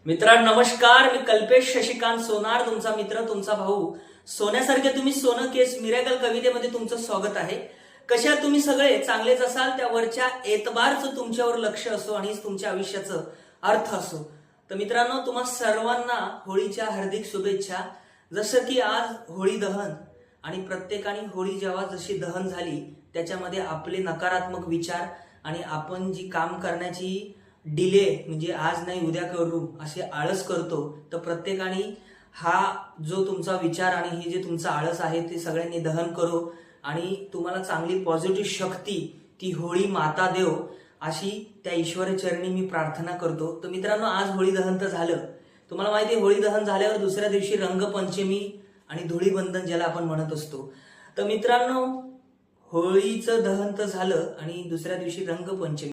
मित्रांनो नमस्कार, मी कल्पेश शशिकांत सोनार, तुमचा मित्र, तुमचा भाऊ. सोन्यासारखे तुम्ही सोनं केस मिरॅकल कवितेमध्ये तुमचं स्वागत आहे. कशा तुम्ही सगळे चांगलेच असाल. त्या वरच्या एतबारचं तुमच्यावर लक्ष असो आणि तुमच्या आयुष्याचं अर्थ असो. तर मित्रांनो, तुम्हा सर्वांना होळीच्या हार्दिक शुभेच्छा. जसं की आज होळी दहन आणि प्रत्येकाने होळी जेव्हा जशी दहन झाली त्याच्यामध्ये आपले नकारात्मक विचार आणि आपण जी काम करण्याची डिले म्हणजे आज नाही उद्या करू असे आळस करतो, तर प्रत्येकाने हा जो तुमचा विचार आणि हे जे तुमचा आळस आहे ते सगळ्यांनी दहन करो आणि तुम्हाला चांगली पॉझिटिव्ह शक्ती ती होळी माता देव अशी त्या ईश्वर चरणी मी प्रार्थना करतो. तर मित्रांनो, आज होळी दहन तर झालं. तुम्हाला माहिती आहे, होळी दहन झाल्यावर दुसऱ्या दिवशी रंगपंचमी आणि धुळीबंधन ज्याला आपण म्हणत असतो. तर मित्रांनो, होळीचं दहन तर झालं आणि दुसऱ्या दिवशी रंगपंचमी.